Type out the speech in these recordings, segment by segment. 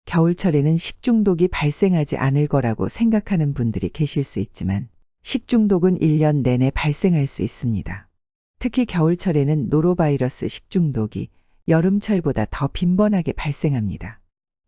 겨울철에는 식중독이 발생하지 않을 거라고 생각하는 분들이 계실 수 있지만 식중독은 1년 내내 발생할 수 있습니다. 특히 겨울철에는 노로바이러스 식중독이 여름철보다 더 빈번하게 발생합니다.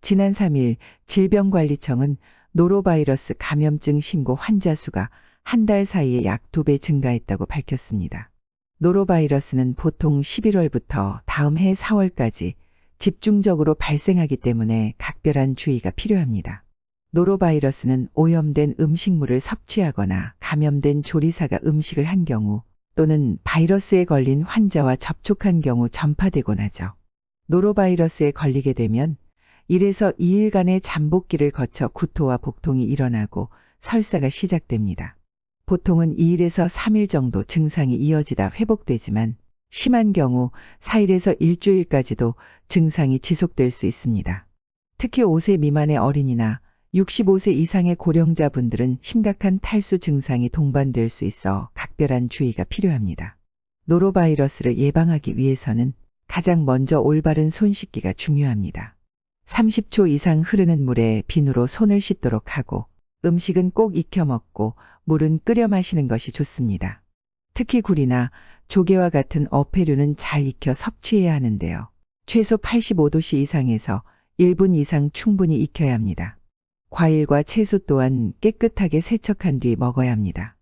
지난 3일 질병관리청은 노로바이러스 감염증 신고 환자 수가 한 달 사이에 약 2배 증가했다고 밝혔습니다. 노로바이러스는 보통 11월부터 다음 해 4월까지 집중적으로 발생하기 때문에 각별한 주의가 필요합니다. 노로바이러스는 오염된 음식물을 섭취하거나 감염된 조리사가 음식을 한 경우 또는 바이러스에 걸린 환자와 접촉한 경우 전파되곤 하죠. 노로바이러스에 걸리게 되면 1에서 2일간의 잠복기를 거쳐 구토와 복통이 일어나고 설사가 시작됩니다. 보통은 2일에서 3일 정도 증상이 이어지다 회복되지만 심한 경우 4일에서 일주일까지도 증상이 지속될 수 있습니다. 특히 5세 미만의 어린이나 65세 이상의 고령자분들은 심각한 탈수 증상이 동반될 수 있어 각별한 주의가 필요합니다. 노로바이러스를 예방하기 위해서는 가장 먼저 올바른 손 씻기가 중요합니다. 30초 이상 흐르는 물에 비누로 손을 씻도록 하고 음식은 꼭 익혀 먹고 물은 끓여 마시는 것이 좋습니다. 특히 굴이나 조개와 같은 어패류는 잘 익혀 섭취해야 하는데요. 최소 85도씨 이상에서 1분 이상 충분히 익혀야 합니다. 과일과 채소 또한 깨끗하게 세척한 뒤 먹어야 합니다.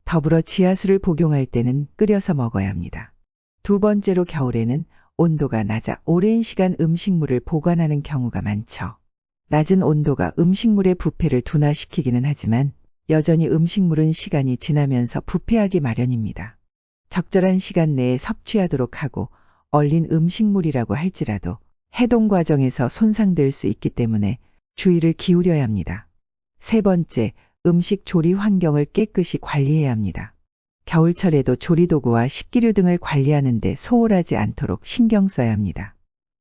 더불어 지하수를 복용할 때는 끓여서 먹어야 합니다. 두 번째로 겨울에는 온도가 낮아 오랜 시간 음식물을 보관하는 경우가 많죠. 낮은 온도가 음식물의 부패를 둔화시키기는 하지만 여전히 음식물은 시간이 지나면서 부패하기 마련입니다. 적절한 시간 내에 섭취하도록 하고 얼린 음식물이라고 할지라도 해동 과정에서 손상될 수 있기 때문에 주의를 기울여야 합니다. 세 번째, 음식 조리 환경을 깨끗이 관리해야 합니다. 겨울철에도 조리도구와 식기류 등을 관리하는 데 소홀하지 않도록 신경 써야 합니다.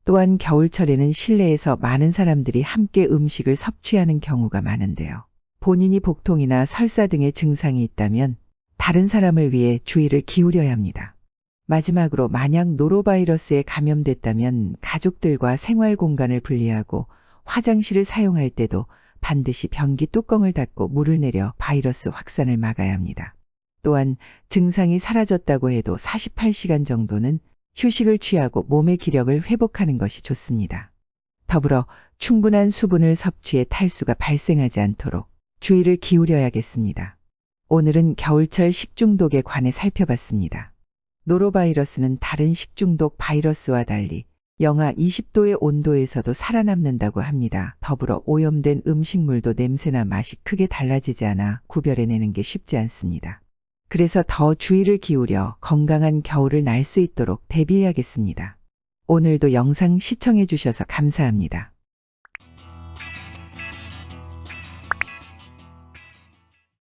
또한 겨울철에는 실내에서 많은 사람들이 함께 음식을 섭취하는 경우가 많은데요. 본인이 복통이나 설사 등의 증상이 있다면 다른 사람을 위해 주의를 기울여야 합니다. 마지막으로 만약 노로바이러스에 감염됐다면 가족들과 생활 공간을 분리하고 화장실을 사용할 때도 반드시 변기 뚜껑을 닫고 물을 내려 바이러스 확산을 막아야 합니다. 또한 증상이 사라졌다고 해도 48시간 정도는 휴식을 취하고 몸의 기력을 회복하는 것이 좋습니다. 더불어 충분한 수분을 섭취해 탈수가 발생하지 않도록 주의를 기울여야겠습니다. 오늘은 겨울철 식중독에 관해 살펴봤습니다. 노로바이러스는 다른 식중독 바이러스와 달리 영하 20도의 온도에서도 살아남는다고 합니다. 더불어 오염된 음식물도 냄새나 맛이 크게 달라지지 않아 구별해내는 게 쉽지 않습니다. 그래서 더 주의를 기울여 건강한 겨울을 날 수 있도록 대비해야겠습니다. 오늘도 영상 시청해 주셔서 감사합니다.